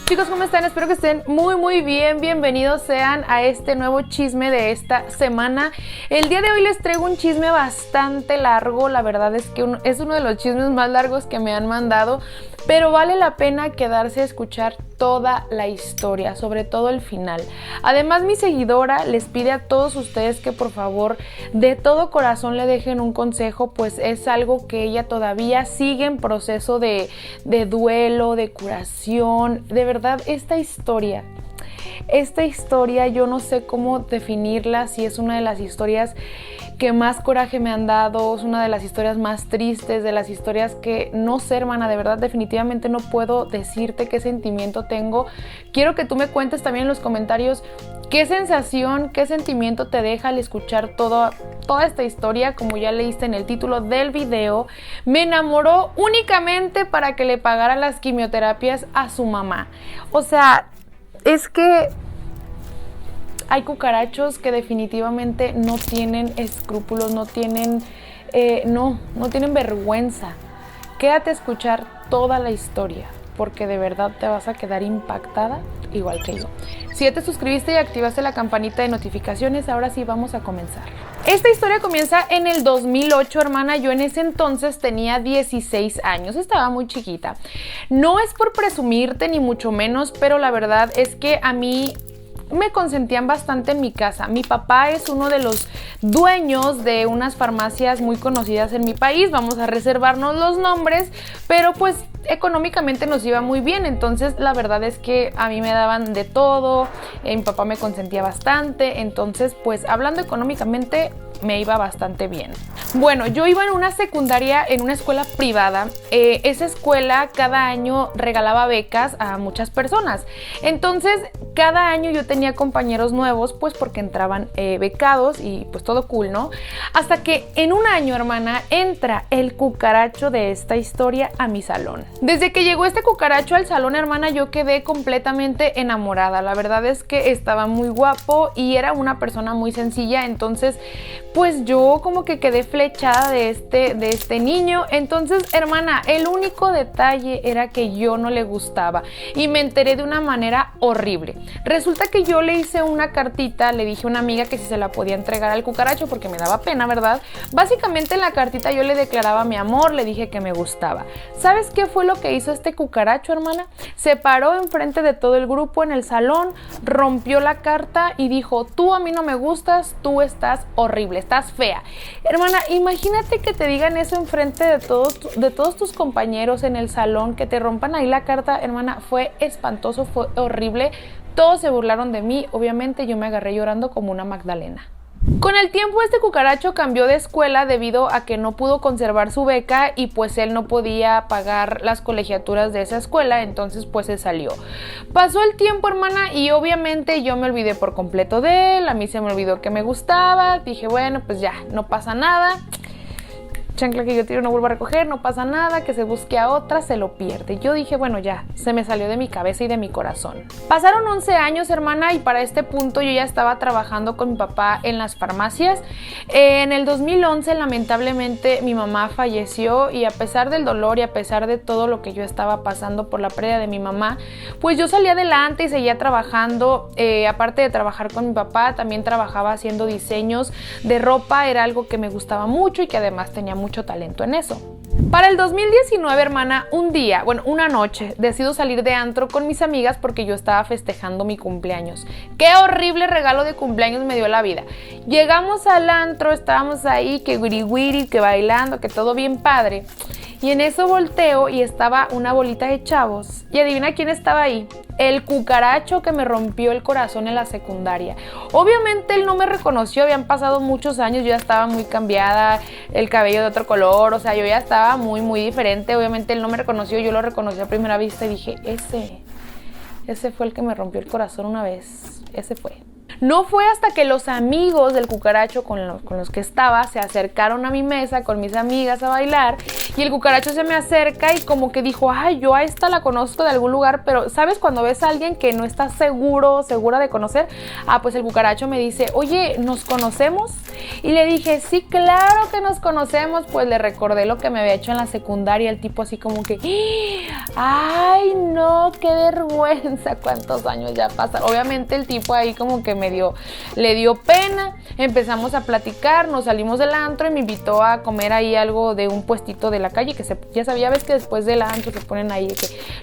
Chicos, ¿cómo están? Espero que estén muy bien. Bienvenidos sean a este nuevo chisme de esta semana. El día de hoy les traigo un chisme bastante largo. La verdad es que es uno de los chismes más largos que me han mandado, pero vale la pena quedarse a escuchar toda la historia, sobre todo el final. Además, mi seguidora les pide a todos ustedes que por favor de todo corazón le dejen un consejo, pues es algo que ella todavía sigue en proceso de duelo, de curación. De verdad, esta historia yo no sé cómo definirla, si es una de las historias que más coraje me han dado, es una de las historias más tristes, de las historias que no sé, hermana, de verdad definitivamente no puedo decirte qué sentimiento tengo. Quiero que tú me cuentes también en los comentarios qué sensación, qué sentimiento te deja al escuchar toda esta historia. Como ya leíste en el título del video, me enamoró únicamente para que le pagara las quimioterapias a su mamá. O sea, es que hay cucarachos que definitivamente no tienen escrúpulos, no tienen vergüenza. Quédate a escuchar toda la historia, porque de verdad te vas a quedar impactada, igual que yo. Si ya te suscribiste y activaste la campanita de notificaciones, ahora sí vamos a comenzar. Esta historia comienza en el 2008, hermana. Yo en ese entonces tenía 16 años, estaba muy chiquita. No es por presumirte ni mucho menos, pero la verdad es que a mí me consentían bastante en mi casa. Mi papá es uno de los dueños de unas farmacias muy conocidas en mi país. Vamos a reservarnos los nombres, pero pues económicamente nos iba muy bien. Entonces la verdad es que a mí me daban de todo. Mi papá me consentía bastante. Entonces pues hablando económicamente me iba bastante bien. Bueno, yo iba en una secundaria, en una escuela privada. Esa escuela cada año regalaba becas a muchas personas. Entonces, cada año yo tenía compañeros nuevos, pues porque entraban becados y pues todo cool, ¿no? Hasta que en un año, hermana, entra el cucaracho de esta historia a mi salón. Desde que llegó este cucaracho al salón, hermana, yo quedé completamente enamorada. La verdad es que estaba muy guapo y era una persona muy sencilla. Entonces, pues yo como que quedé flechada de este niño. Entonces, hermana, el único detalle era que yo no le gustaba y me enteré de una manera horrible. Resulta que yo le hice una cartita, le dije a una amiga que si se la podía entregar al cucaracho porque me daba pena, ¿verdad? Básicamente en la cartita yo le declaraba mi amor, le dije que me gustaba. ¿Sabes qué fue lo que hizo este cucaracho, hermana? Se paró enfrente de todo el grupo en el salón, rompió la carta y dijo: tú a mí no me gustas, tú estás horrible, estás fea. Hermana, imagínate que te digan eso enfrente de todos tus compañeros en el salón, que te rompan ahí la carta. Hermana, fue espantoso, fue horrible. Todos se burlaron de mí. Obviamente yo me agarré llorando como una Magdalena. Con el tiempo este cucaracho cambió de escuela debido a que no pudo conservar su beca y pues él no podía pagar las colegiaturas de esa escuela. Entonces pues se salió. Pasó el tiempo, hermana, y obviamente yo me olvidé por completo de él. A mí se me olvidó que me gustaba. Dije, bueno, pues ya, no pasa nada. Chancla que yo tiro no vuelvo a recoger, no pasa nada, que se busque a otra, se lo pierde. Yo dije, bueno, ya, se me salió de mi cabeza y de mi corazón. Pasaron 11 años, hermana, y para este punto yo ya estaba trabajando con mi papá en las farmacias. En el 2011, lamentablemente, mi mamá falleció y a pesar del dolor y a pesar de todo lo que yo estaba pasando por la pérdida de mi mamá, pues yo salí adelante y seguía trabajando. Aparte de trabajar con mi papá, también trabajaba haciendo diseños de ropa. Era algo que me gustaba mucho y que además tenía mucho talento en eso. Para el 2019, hermana, una noche, decido salir de antro con mis amigas porque yo estaba festejando mi cumpleaños. ¡Qué horrible regalo de cumpleaños me dio la vida! Llegamos al antro, estábamos ahí, que wiri wiri, que bailando, que todo bien padre. Y en eso volteo y estaba una bolita de chavos. Y adivina quién estaba ahí. El cucaracho que me rompió el corazón en la secundaria. Obviamente él no me reconoció, habían pasado muchos años, yo ya estaba muy cambiada, el cabello de otro color, o sea, yo ya estaba muy diferente. Obviamente él no me reconoció, yo lo reconocí a primera vista y dije, ese fue el que me rompió el corazón una vez, ese fue. No fue hasta que los amigos del cucaracho con los que estaba se acercaron a mi mesa con mis amigas a bailar y el cucaracho se me acerca y como que dijo, ay, yo a esta la conozco de algún lugar, pero ¿sabes cuando ves a alguien que no estás segura de conocer? Ah, pues el cucaracho me dice, oye, ¿nos conocemos? Y le dije, sí, claro que nos conocemos. Pues le recordé lo que me había hecho en la secundaria, el tipo así como que, ay, no, qué vergüenza, cuántos años ya pasaron. Obviamente el tipo ahí como que le dio pena, empezamos a platicar, nos salimos del antro y me invitó a comer ahí algo de un puestito de la calle, que ya sabía, ves que después del antro se ponen ahí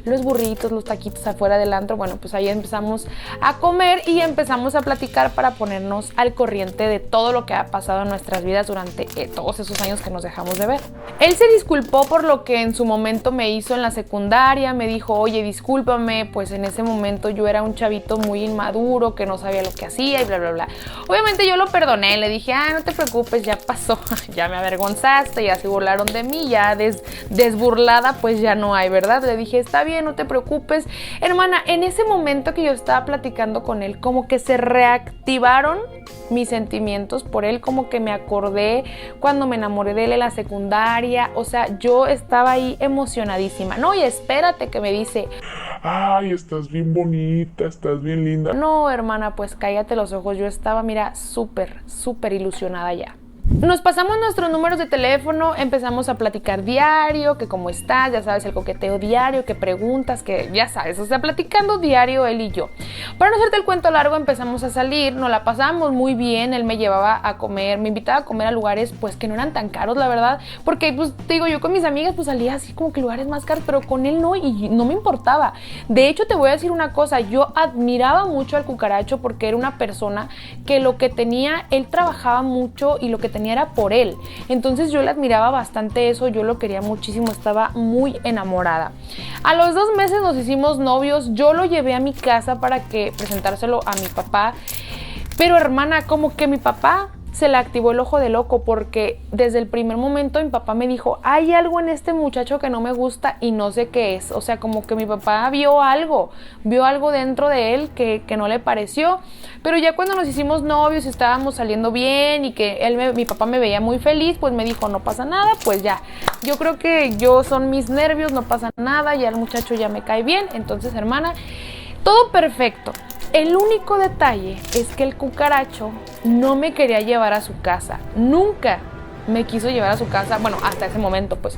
los burritos, los taquitos afuera del antro. Bueno, pues ahí empezamos a comer y empezamos a platicar para ponernos al corriente de todo lo que ha pasado en nuestras vidas durante todos esos años que nos dejamos de ver. Él se disculpó por lo que en su momento me hizo en la secundaria, me dijo, oye, discúlpame, pues en ese momento yo era un chavito muy inmaduro, que no sabía lo que hacía y bla, bla, bla. Obviamente yo lo perdoné, le dije, no te preocupes, ya pasó, ya me avergonzaste, ya se burlaron de mí, ya desburlada, pues ya no hay, ¿verdad? Le dije, está bien, no te preocupes. Hermana, en ese momento que yo estaba platicando con él, como que se reactivaron mis sentimientos por él, como que me acordé cuando me enamoré de él en la secundaria, o sea, yo estaba ahí emocionadísima. No, y espérate que me dice, ay, estás bien bonita, estás bien linda. No, hermana, pues cállate los ojos, yo estaba, mira, súper ilusionada ya. Nos pasamos nuestros números de teléfono, empezamos a platicar diario, que cómo estás, ya sabes, el coqueteo diario, que preguntas, que ya sabes, o sea, platicando diario él y yo. Para no hacerte el cuento largo, empezamos a salir, nos la pasábamos muy bien, él me llevaba a comer, me invitaba a comer a lugares pues que no eran tan caros, la verdad, porque pues te digo, yo con mis amigas pues salía así como que lugares más caros, pero con él no, y no me importaba. De hecho, te voy a decir una cosa, yo admiraba mucho al cucaracho porque era una persona que lo que tenía, él trabajaba mucho y lo que tenía era por él. Entonces yo le admiraba bastante eso, yo lo quería muchísimo, estaba muy enamorada. A los 2 meses nos hicimos novios, yo lo llevé a mi casa para que presentárselo a mi papá, pero hermana, como que mi papá se le activó el ojo de loco porque desde el primer momento mi papá me dijo, hay algo en este muchacho que no me gusta y no sé qué es. O sea, como que mi papá vio algo dentro de él que no le pareció. Pero ya cuando nos hicimos novios y estábamos saliendo bien y que mi papá me veía muy feliz, pues me dijo, no pasa nada, pues ya. Yo creo que son mis nervios, no pasa nada, ya el muchacho ya me cae bien. Entonces, hermana, todo perfecto. El único detalle es que el cucaracho no me quería llevar a su casa. Nunca me quiso llevar a su casa, bueno, hasta ese momento, pues.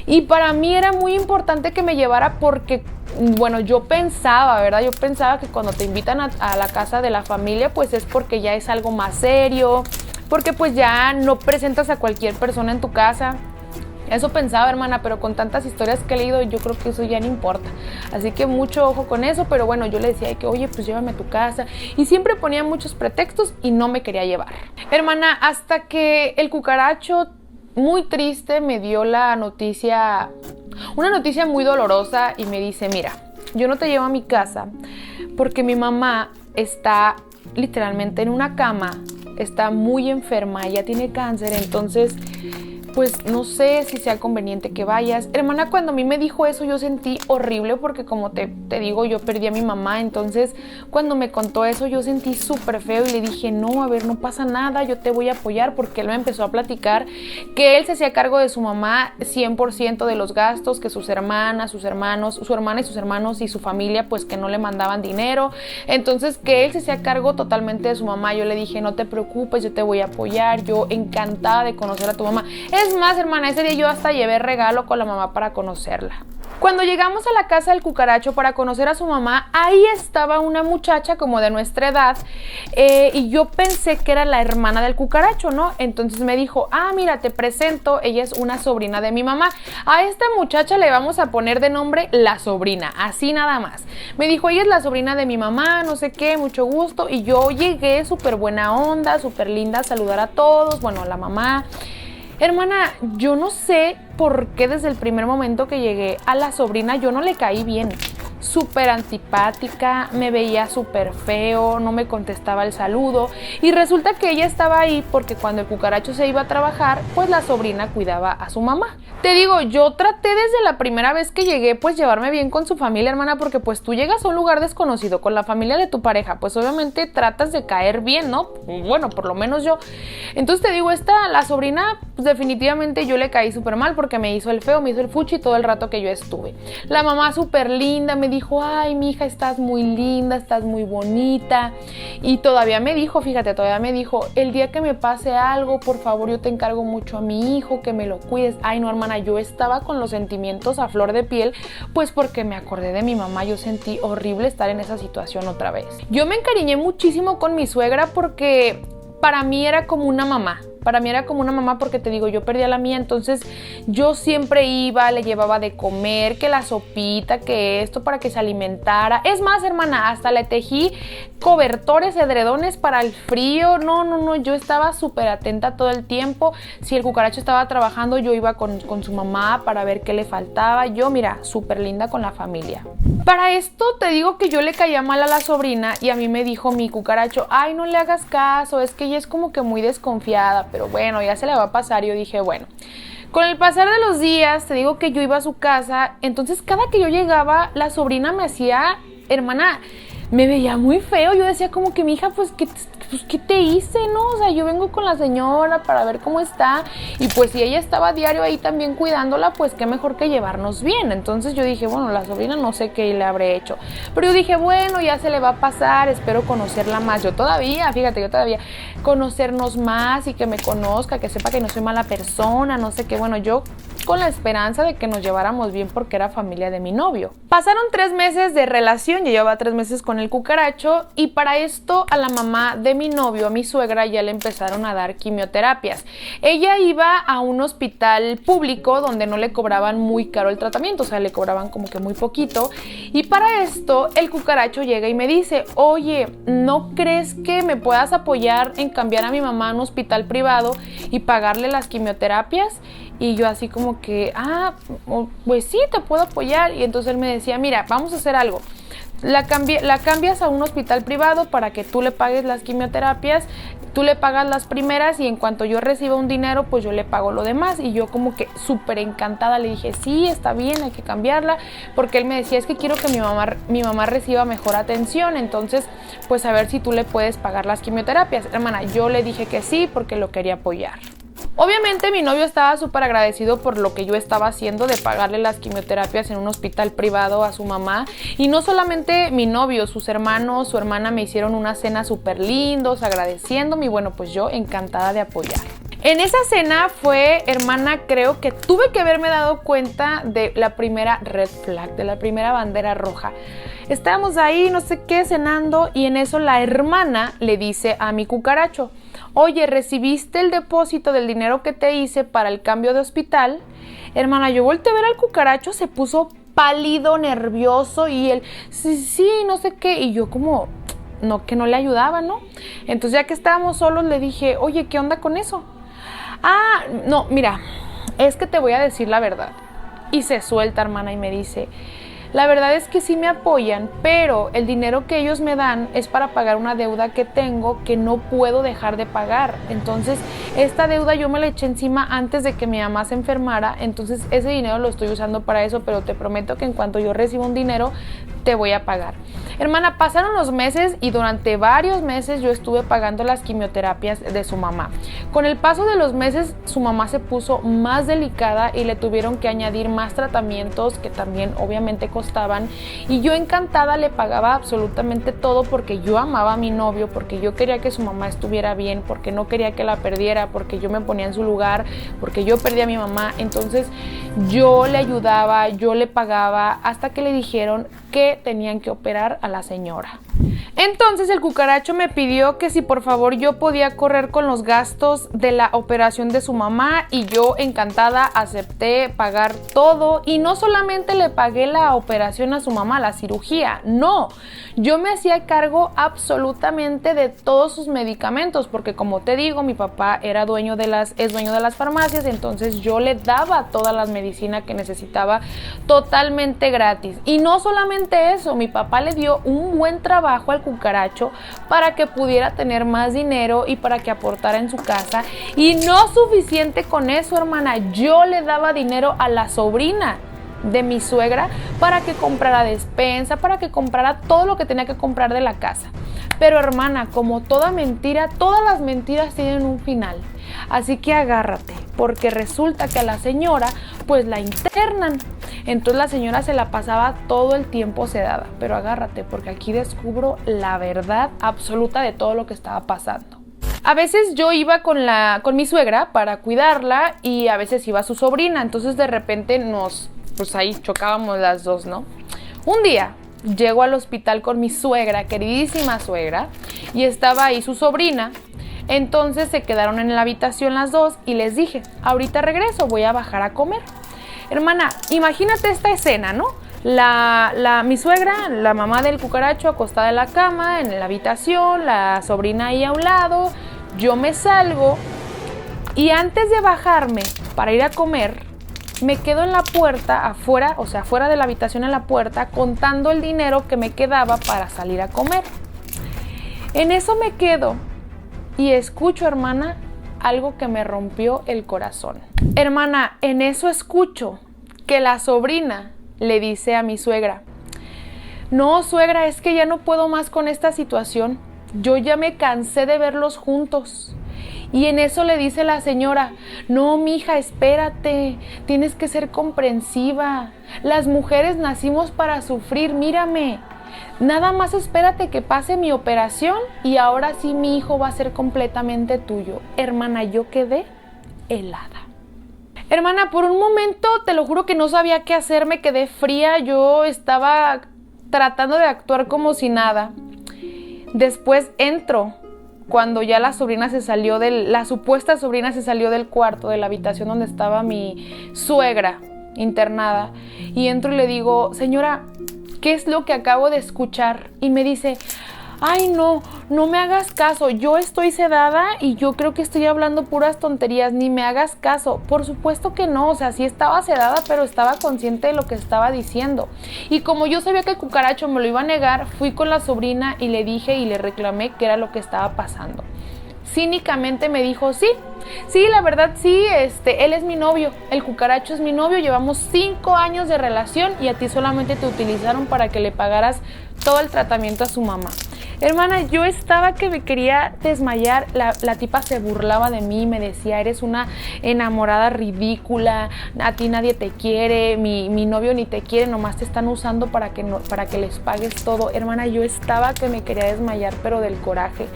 Y para mí era muy importante que me llevara porque, bueno, yo pensaba, ¿verdad? Yo pensaba que cuando te invitan a la casa de la familia, pues es porque ya es algo más serio, porque pues ya no presentas a cualquier persona en tu casa. Eso pensaba, hermana, pero con tantas historias que he leído, yo creo que eso ya no importa. Así que mucho ojo con eso, pero bueno, yo le decía que, oye, pues llévame a tu casa. Y siempre ponía muchos pretextos y no me quería llevar. Hermana, hasta que el cucaracho, muy triste, me dio la noticia, una noticia muy dolorosa y me dice, mira, yo no te llevo a mi casa porque mi mamá está literalmente en una cama, está muy enferma, ella tiene cáncer, entonces pues no sé si sea conveniente que vayas. Hermana, cuando a mí me dijo eso yo sentí horrible porque como te digo, yo perdí a mi mamá, entonces cuando me contó eso yo sentí súper feo y le dije, no, a ver, no pasa nada, yo te voy a apoyar, porque él me empezó a platicar que él se hacía cargo de su mamá 100% de los gastos, que sus hermanas, sus hermanos, su hermana y sus hermanos y su familia pues que no le mandaban dinero, entonces que él se hacía cargo totalmente de su mamá. Yo le dije, no te preocupes, yo te voy a apoyar, yo encantada de conocer a tu mamá. Es más, hermana, ese día yo hasta llevé regalo con la mamá para conocerla. Cuando llegamos a la casa del cucaracho para conocer a su mamá, ahí estaba una muchacha como de nuestra edad y yo pensé que era la hermana del cucaracho, ¿no? Entonces me dijo, mira, te presento, ella es una sobrina de mi mamá. A esta muchacha le vamos a poner de nombre la sobrina, así nada más. Me dijo, ella es la sobrina de mi mamá, no sé qué, mucho gusto. Y yo llegué súper buena onda, súper linda, a saludar a todos, bueno, a la mamá. Hermana, yo no sé por qué desde el primer momento que llegué a la sobrina yo no le caí bien. O súper antipática, me veía súper feo, no me contestaba el saludo y resulta que ella estaba ahí porque cuando el cucaracho se iba a trabajar, pues la sobrina cuidaba a su mamá. Te digo, yo traté desde la primera vez que llegué, pues llevarme bien con su familia, hermana, porque pues tú llegas a un lugar desconocido con la familia de tu pareja, pues obviamente tratas de caer bien, ¿no? Bueno, por lo menos yo. Entonces te digo, la sobrina, pues definitivamente yo le caí súper mal porque me hizo el feo, me hizo el fuchi todo el rato que yo estuve. La mamá súper linda me dijo, ay, mija, estás muy linda, estás muy bonita. Y todavía me dijo, fíjate, el día que me pase algo, por favor, yo te encargo mucho a mi hijo, que me lo cuides. Ay, no, hermana, yo estaba con los sentimientos a flor de piel, pues porque me acordé de mi mamá, yo sentí horrible estar en esa situación otra vez. Yo me encariñé muchísimo con mi suegra porque para mí era como una mamá. Porque te digo, yo perdí a la mía, entonces yo siempre iba, le llevaba de comer, que la sopita, que esto, para que se alimentara. Es más, hermana, hasta le tejí cobertores, edredones para el frío. No, yo estaba súper atenta todo el tiempo. Si el cucaracho estaba trabajando, yo iba con su mamá para ver qué le faltaba. Yo, mira, súper linda con la familia. Para esto te digo que yo le caía mal a la sobrina y a mí me dijo mi cucaracho, ay, no le hagas caso, es que ella es como que muy desconfiada, pero bueno, ya se le va a pasar. Y yo dije, bueno, con el pasar de los días, te digo que yo iba a su casa, entonces cada que yo llegaba, la sobrina me hacía, hermana, me veía muy feo. Yo decía como que mi hija, pues, ¿qué te hice, no? O sea, yo vengo con la señora para ver cómo está y pues si ella estaba a diario ahí también cuidándola, pues qué mejor que llevarnos bien. Entonces yo dije, bueno, la sobrina no sé qué le habré hecho, pero yo dije, bueno, ya se le va a pasar, espero conocerla más. Yo todavía conocernos más y que me conozca, que sepa que no soy mala persona, no sé qué. Bueno, yo con la esperanza de que nos lleváramos bien porque era familia de mi novio. Pasaron 3 meses de relación, yo llevaba 3 meses con el cucaracho y para esto a la mamá de mi novio, a mi suegra, ya le empezaron a dar quimioterapias. Ella iba a un hospital público donde no le cobraban muy caro el tratamiento, o sea, le cobraban como que muy poquito. Y para esto el cucaracho llega y me dice, oye, ¿no crees que me puedas apoyar en cambiar a mi mamá a un hospital privado y pagarle las quimioterapias? Y yo así como que, pues sí, te puedo apoyar. Y entonces él me decía, mira, vamos a hacer algo. La cambias a un hospital privado para que tú le pagues las quimioterapias, tú le pagas las primeras y en cuanto yo reciba un dinero, pues yo le pago lo demás. Y yo como que súper encantada le dije, sí, está bien, hay que cambiarla, porque él me decía, es que quiero que mi mamá reciba mejor atención, entonces pues a ver si tú le puedes pagar las quimioterapias. Hermana, yo le dije que sí porque lo quería apoyar. Obviamente mi novio estaba súper agradecido por lo que yo estaba haciendo de pagarle las quimioterapias en un hospital privado a su mamá. Y no solamente mi novio, sus hermanos, su hermana me hicieron una cena súper lindos, agradeciéndome y bueno, pues yo encantada de apoyar. En esa cena fue, hermana, creo que tuve que haberme dado cuenta de la primera red flag, de la primera bandera roja. Estábamos ahí, no sé qué, cenando y en eso la hermana le dice a mi cucaracho, oye, ¿recibiste el depósito del dinero que te hice para el cambio de hospital? Hermana, yo volteé a ver al cucaracho, se puso pálido, nervioso y él, sí, no sé qué. Y yo como, no, que no le ayudaba, ¿no? Entonces ya que estábamos solos le dije, oye, ¿qué onda con eso? No, mira, es que te voy a decir la verdad. Y se suelta, hermana, y me dice, la verdad es que sí me apoyan, pero el dinero que ellos me dan es para pagar una deuda que tengo que no puedo dejar de pagar. Entonces, esta deuda yo me la eché encima antes de que mi mamá se enfermara, entonces ese dinero lo estoy usando para eso, pero te prometo que en cuanto yo reciba un dinero, te voy a pagar. Hermana, pasaron los meses y durante varios meses yo estuve pagando las quimioterapias de su mamá. Con el paso de los meses, su mamá se puso más delicada y le tuvieron que añadir más tratamientos que también obviamente costaban. Y yo encantada le pagaba absolutamente todo porque yo amaba a mi novio, porque yo quería que su mamá estuviera bien, porque no quería que la perdiera, porque yo me ponía en su lugar, porque yo perdí a mi mamá. Entonces yo le ayudaba, yo le pagaba hasta que le dijeron que tenían que operar a la señora. Entonces el cucaracho me pidió que si por favor yo podía correr con los gastos de la operación de su mamá, y yo encantada acepté pagar todo, y no solamente le pagué la operación a su mamá, la cirugía, no, yo me hacía cargo absolutamente de todos sus medicamentos, porque como te digo, mi papá es dueño de las farmacias, entonces yo le daba toda la medicina que necesitaba totalmente gratis. Y no solamente eso, mi papá le dio un buen trabajo al cucaracho para que pudiera tener más dinero y para que aportara en su casa. Y no suficiente con eso, hermana, yo le daba dinero a la sobrina de mi suegra para que comprara despensa, para que comprara todo lo que tenía que comprar de la casa. Pero hermana, como toda mentira, todas las mentiras tienen un final. Así que agárrate, porque resulta que a la señora pues la internan. Entonces la señora se la pasaba todo el tiempo sedada. Pero agárrate, porque aquí descubro la verdad absoluta de todo lo que estaba pasando. A veces yo iba con mi suegra para cuidarla, y a veces iba su sobrina. Entonces de repente pues ahí chocábamos las dos, ¿no? Un día llego al hospital con mi suegra, queridísima suegra, y estaba ahí su sobrina. Entonces se quedaron en la habitación las dos y les dije, ahorita regreso, voy a bajar a comer. Hermana, imagínate esta escena, ¿no? Mi suegra, la mamá del cucaracho, acostada en la cama, en la habitación, la sobrina ahí a un lado, yo me salgo, y antes de bajarme para ir a comer, me quedo en la puerta, afuera, o sea, afuera de la habitación en la puerta, contando el dinero que me quedaba para salir a comer. En eso me quedo y escucho, hermana, algo que me rompió el corazón. Hermana, en eso escucho que la sobrina le dice a mi suegra, no, suegra, es que ya no puedo más con esta situación. Yo ya me cansé de verlos juntos. Y en eso le dice la señora, no, mija, espérate, tienes que ser comprensiva. Las mujeres nacimos para sufrir, mírame. Nada más espérate que pase mi operación y ahora sí mi hijo va a ser completamente tuyo. Hermana, yo quedé helada. Hermana, por un momento, te lo juro que no sabía qué hacer, me quedé fría. Yo estaba tratando de actuar como si nada. Después entro. Cuando ya la supuesta sobrina se salió del cuarto, de la habitación donde estaba mi suegra internada, y entro y le digo, señora, ¿qué es lo que acabo de escuchar? Y me dice, ay, no me hagas caso, yo estoy sedada y yo creo que estoy hablando puras tonterías, ni me hagas caso. Por supuesto que no, o sea, sí estaba sedada, pero estaba consciente de lo que estaba diciendo. Y como yo sabía que el cucaracho me lo iba a negar, fui con la sobrina y le dije y le reclamé qué era lo que estaba pasando. Cínicamente me dijo, sí, la verdad sí, él es mi novio, el cucaracho es mi novio, llevamos 5 años de relación y a ti solamente te utilizaron para que le pagaras todo el tratamiento a su mamá. Hermana, yo estaba que me quería desmayar, la tipa se burlaba de mí, me decía, eres una enamorada ridícula, a ti nadie te quiere, mi novio ni te quiere, nomás te están usando para que les pagues todo. Hermana, yo estaba que me quería desmayar, pero del coraje.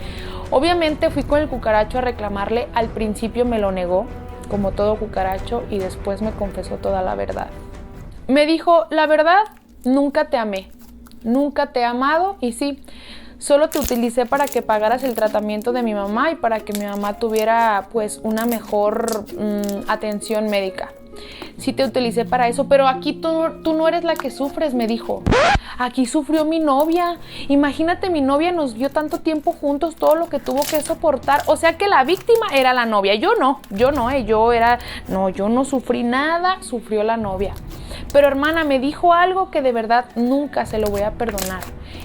Obviamente fui con el cucaracho a reclamarle, al principio me lo negó, como todo cucaracho, y después me confesó toda la verdad. Me dijo, la verdad, nunca te amé, nunca te he amado, y sí, solo te utilicé para que pagaras el tratamiento de mi mamá y para que mi mamá tuviera pues una mejor atención médica. Sí te utilicé para eso, pero aquí tú no eres la que sufres, me dijo. Aquí sufrió mi novia. Imagínate, mi novia nos vio tanto tiempo juntos, todo lo que tuvo que soportar. O sea que la víctima era la novia. Yo no sufrí nada, sufrió la novia. Pero hermana, me dijo algo que de verdad nunca se lo voy a perdonar.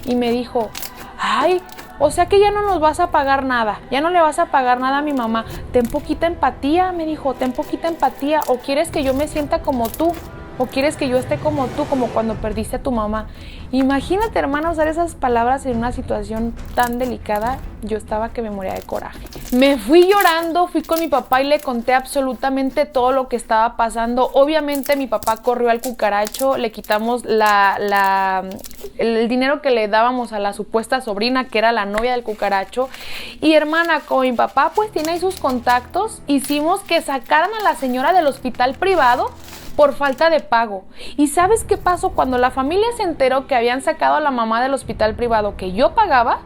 Y me dijo, ay, o sea que ya no nos vas a pagar nada, ya no le vas a pagar nada a mi mamá. Ten poquita empatía, me dijo, ten poquita empatía. O quieres que yo me sienta como tú, o quieres que yo esté como tú, como cuando perdiste a tu mamá. Imagínate, hermana, usar esas palabras en una situación tan delicada. Yo estaba que me moría de coraje. Me fui llorando, fui con mi papá y le conté absolutamente todo lo que estaba pasando. Obviamente mi papá corrió al cucaracho, le quitamos el dinero que le dábamos a la supuesta sobrina, que era la novia del cucaracho. Y hermana, con mi papá pues tiene ahí sus contactos, hicimos que sacaran a la señora del hospital privado por falta de pago. ¿Y sabes qué pasó? Cuando la familia se enteró que habían sacado a la mamá del hospital privado que yo pagaba,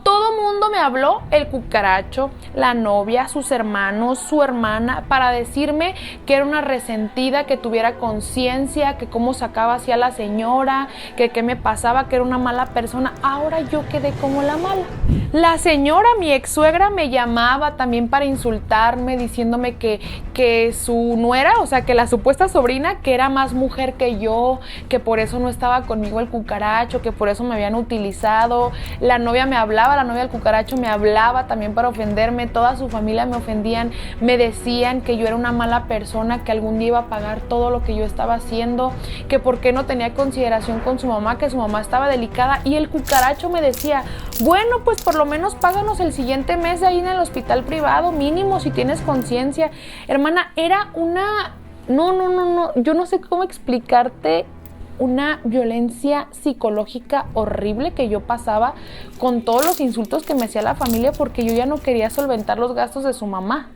todo mundo me habló, el cucaracho, la novia, sus hermanos, su hermana, para decirme que era una resentida, que tuviera conciencia, que cómo sacaba así a la señora, que qué me pasaba, que era una mala persona. Ahora yo quedé como la mala. La señora, mi ex suegra, me llamaba también para insultarme, diciéndome que su nuera, o sea, que la supuesta sobrina, que era más mujer que yo, que por eso no estaba conmigo el cucaracho, que por eso me habían utilizado. La novia me hablaba, la novia del cucaracho me hablaba también para ofenderme, toda su familia me ofendían, me decían que yo era una mala persona, que algún día iba a pagar todo lo que yo estaba haciendo, que por qué no tenía consideración con su mamá, que su mamá estaba delicada. Y el cucaracho me decía, bueno, pues por lo menos páganos el siguiente mes ahí en el hospital privado, mínimo, si tienes conciencia. Hermana, era una... No, yo no sé cómo explicarte una violencia psicológica horrible que yo pasaba con todos los insultos que me hacía la familia, porque yo ya no quería solventar los gastos de su mamá.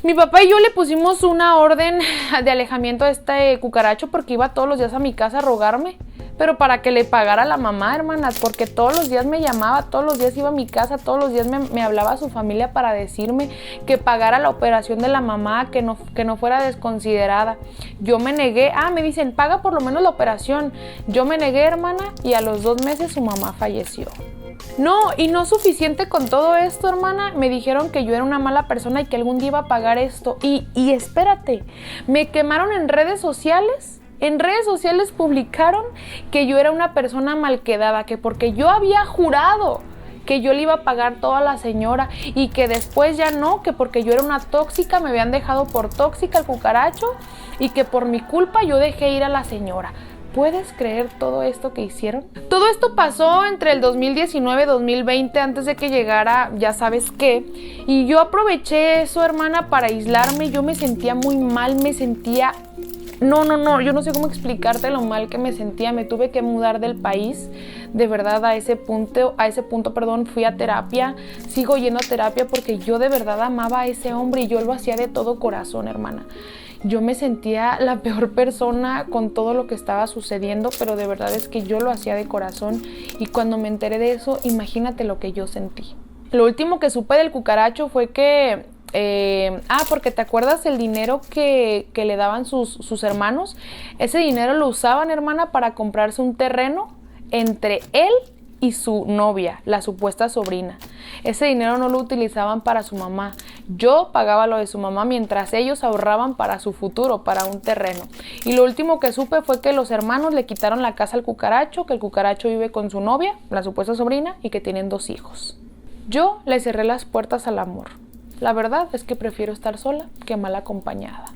Mi papá y yo le pusimos una orden de alejamiento a este cucaracho porque iba todos los días a mi casa a rogarme, pero para que le pagara a la mamá, hermanas, porque todos los días me llamaba, todos los días iba a mi casa, todos los días me hablaba a su familia para decirme que pagara la operación de la mamá, que no fuera desconsiderada. Yo me negué, me dicen, paga por lo menos la operación. Yo me negué, hermana, y a los 2 meses su mamá falleció. No, y no suficiente con todo esto, hermana, me dijeron que yo era una mala persona y que algún día iba a pagar esto. Y espérate, me quemaron en redes sociales. En redes sociales publicaron que yo era una persona malquedada, que porque yo había jurado que yo le iba a pagar todo a la señora y que después ya no, que porque yo era una tóxica, me habían dejado por tóxica el cucaracho y que por mi culpa yo dejé ir a la señora. ¿Puedes creer todo esto que hicieron? Todo esto pasó entre el 2019 y 2020, antes de que llegara ya sabes qué. Y yo aproveché eso, hermana, para aislarme. Yo me sentía muy mal, me sentía... No, yo no sé cómo explicarte lo mal que me sentía. Me tuve que mudar del país, de verdad, a ese punto, fui a terapia, sigo yendo a terapia porque yo de verdad amaba a ese hombre y yo lo hacía de todo corazón, hermana. Yo me sentía la peor persona con todo lo que estaba sucediendo, pero de verdad es que yo lo hacía de corazón y cuando me enteré de eso, imagínate lo que yo sentí. Lo último que supe del cucaracho fue que... porque te acuerdas el dinero que le daban sus hermanos. Ese dinero lo usaban, hermana, para comprarse un terreno entre él y su novia, la supuesta sobrina. Ese dinero no lo utilizaban para su mamá. Yo pagaba lo de su mamá mientras ellos ahorraban para su futuro, para un terreno. Y lo último que supe fue que los hermanos le quitaron la casa al cucaracho, que el cucaracho vive con su novia, la supuesta sobrina, y que tienen 2 hijos. Yo le cerré las puertas al amor. La verdad es que prefiero estar sola que mal acompañada.